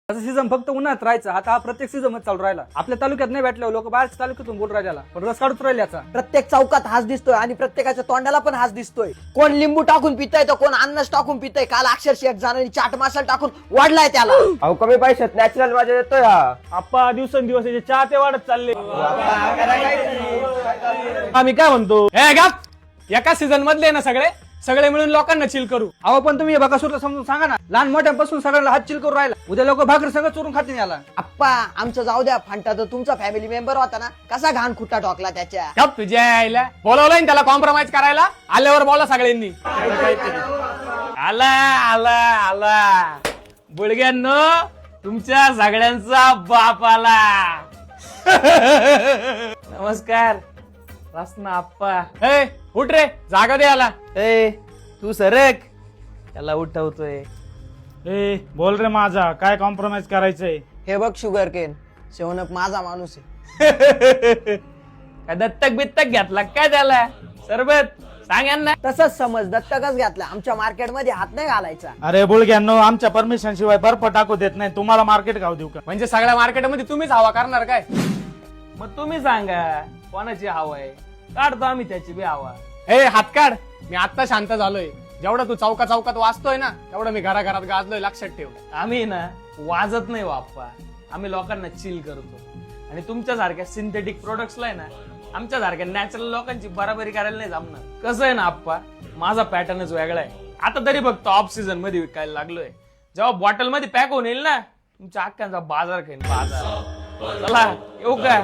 Season फक्त उन्हात राहायचं, आता हा प्रत्येक सीझन मध्ये चालू राहिला. आपल्या तालुक्यात नाही भेटल्यावर लोक बाहेरच्या तालुक्यातून बोल राहिला, पण रस काढत राहिले याचा. प्रत्येक चौकात हाच दिसतोय आणि प्रत्येकाच्या तोंडाला पण हाच दिसतोय. कोण लिंबू टाकून पितय तर कोण अन्नच टाकून पितय. काल अक्षरशः एक जणांनी चाट मसाला टाकून वाढलाय त्याला. अहो कमी पैशात नॅचरल मजा येतोय हा. आप्पा दिवसेंदिवस याचे चाहते वाढत चालले. आम्ही काय म्हणतो, हे गप, एका सीझन मधले ना सगळे मिळून लोकांना चिल करू. अहो पण तुम्ही बकासूरला समजून सांगा ना, लहान मोठ्यापासून सगळ्यांना हात चिल करून राहिला. उद्या लोक भाकर सगळं चोरून खातील याला. आप्पा आमचं जाऊ द्या, फांटा तर तुमचा फॅमिली मेंबर होता ना, कसा घाण खुट्टा टोकला त्याच्या. गप, तुझ्या आईला बोलवलंय ना त्याला कॉम्प्रोमाइज करायला. आल्यावर बोला सगळ्यांनी. आला आला आला बुडग्यांनो, तुमच्या सगळ्यांचा बाप आला. नमस्कार रसना आप्पा. ए उठ रे, जागा दे आला. ए तू सरक, त्याला उठवतोय. ए बोल रे माझा, काय कॉम्प्रोमाइज करायचंय? हे बघ शुगर केन, शेवनक माझा माणूस आहे. काय दत्तक बित्तक घेतला काय त्याला? सरबत सांग यांना. तसंच समज, दत्तकच घातला. आमच्या मार्केटमध्ये हात नाही घालायचा. अरे बुळग्यांनो, आमच्या परमिशन शिवाय बर्फ टाकू देत नाही. तुम्हाला मार्केट गाव देऊ का? म्हणजे सगळ्या मार्केटमध्ये तुम्हीच हवा करणार काय? मग तुम्ही सांगा कोणाची हवा आहे, काढतो आम्ही त्याची बी हवा. ए हात काढ, मी आता शांत झालोय. जेवढा तू चौकात वाचतोय ना, तेवढं मी घराघरात गाजलोय, लक्षात ठेव. आम्ही ना वाजत नाही बाप्पा, आम्ही लोकांना चिल करतो. आणि तुमच्यासारख्या सिंथेटिक प्रोडक्ट्सला आहे ना, आमच्यासारख्या नॅचरल लोकांची बराबरी करायला नाही जमणार. कसं आहे ना आप्पा, माझा पॅटर्नच वेगळा आहे. आता तरी बघतो ऑफ सीझन मध्ये विकायला लागलोय. जेव्हा बॉटल मध्ये पॅक होऊन येईल ना, तुमच्या अख्ख्यांचा बाजार खाईन बाजार. चला येऊ का?